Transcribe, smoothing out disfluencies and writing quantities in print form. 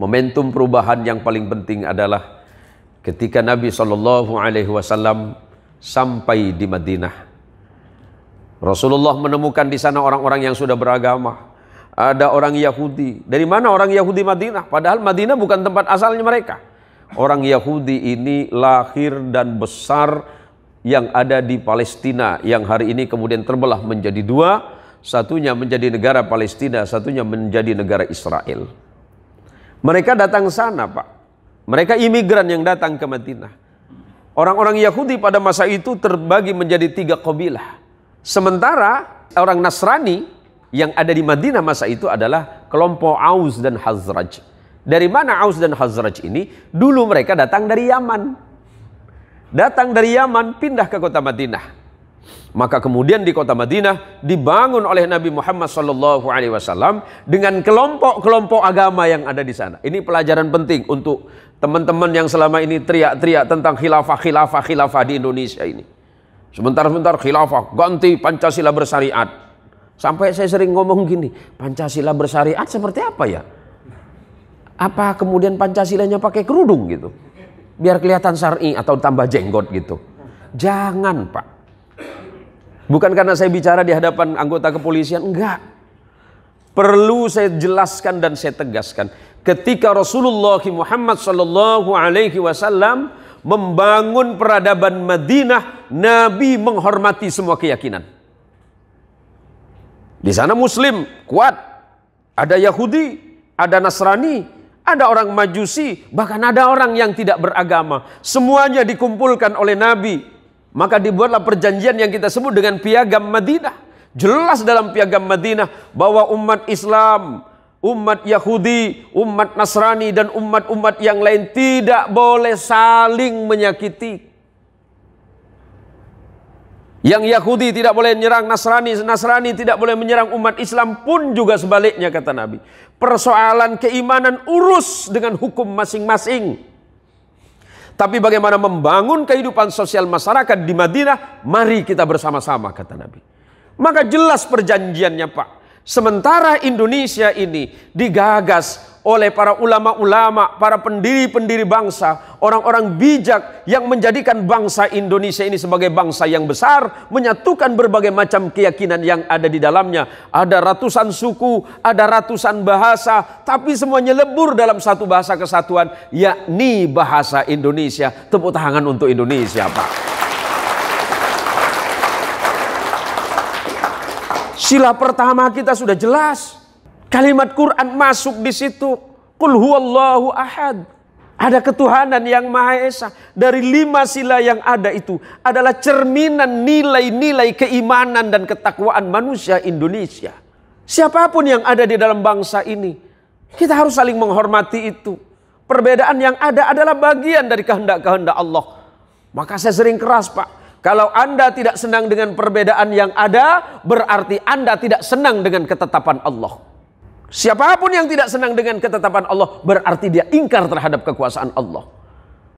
momentum perubahan yang paling penting adalah ketika Nabi SAW sampai di Madinah. Rasulullah menemukan di sana orang-orang yang sudah beragama. Ada orang Yahudi. Dari mana orang Yahudi Madinah? Padahal Madinah bukan tempat asalnya mereka. Orang Yahudi ini lahir dan besar yang ada di Palestina, yang hari ini kemudian terbelah menjadi dua. Satunya menjadi negara Palestina, satunya menjadi negara Israel. Mereka datang sana, Pak. Mereka imigran yang datang ke Madinah. Orang-orang Yahudi pada masa itu terbagi menjadi 3 kabilah. Sementara orang Nasrani yang ada di Madinah masa itu adalah kelompok Aus dan Khazraj. Dari mana Aus dan Khazraj ini? Dulu mereka datang dari Yaman. Datang dari Yaman, pindah ke kota Madinah. Maka kemudian di kota Madinah dibangun oleh Nabi Muhammad SAW dengan kelompok-kelompok agama yang ada di sana. Ini pelajaran penting untuk teman-teman yang selama ini teriak-teriak tentang khilafah di Indonesia ini. Sebentar-sebentar khilafah, ganti Pancasila bersyariat. Sampai saya sering ngomong gini, Pancasila bersyariat seperti apa ya? Apa kemudian Pancasilanya pakai kerudung gitu? Biar kelihatan syar'i atau tambah jenggot gitu. Jangan, Pak. Bukan karena saya bicara di hadapan anggota kepolisian, enggak. Perlu saya jelaskan dan saya tegaskan. Ketika Rasulullah Muhammad SAW membangun peradaban Madinah, Nabi menghormati semua keyakinan. Di sana Muslim kuat, ada Yahudi, ada Nasrani, ada orang Majusi, bahkan ada orang yang tidak beragama. Semuanya dikumpulkan oleh Nabi. Maka dibuatlah perjanjian yang kita sebut dengan Piagam Madinah. Jelas dalam Piagam Madinah bahwa umat Islam, umat Yahudi, umat Nasrani dan umat-umat yang lain tidak boleh saling menyakiti. Yang Yahudi tidak boleh menyerang Nasrani, Nasrani tidak boleh menyerang umat Islam, pun juga sebaliknya kata Nabi. Persoalan keimanan urus dengan hukum masing-masing. Tapi bagaimana membangun kehidupan sosial masyarakat di Madinah, mari kita bersama-sama kata Nabi. Maka jelas perjanjiannya, Pak. Sementara Indonesia ini digagas oleh para ulama-ulama, para pendiri-pendiri bangsa, orang-orang bijak yang menjadikan bangsa Indonesia ini sebagai bangsa yang besar, menyatukan berbagai macam keyakinan yang ada di dalamnya. Ada ratusan suku, ada ratusan bahasa, tapi semuanya lebur dalam satu bahasa kesatuan, yakni bahasa Indonesia. Tepuk tangan untuk Indonesia, Pak. Sila pertama kita sudah jelas. Kalimat Quran masuk di situ. Qul huwallahu ahad. Ada ketuhanan yang Maha Esa. Dari 5 sila yang ada itu adalah cerminan nilai-nilai keimanan dan ketakwaan manusia Indonesia. Siapapun yang ada di dalam bangsa ini, kita harus saling menghormati itu. Perbedaan yang ada adalah bagian dari kehendak-kehendak Allah. Maka saya sering keras, Pak. Kalau Anda tidak senang dengan perbedaan yang ada, berarti Anda tidak senang dengan ketetapan Allah. Siapapun yang tidak senang dengan ketetapan Allah, berarti dia ingkar terhadap kekuasaan Allah.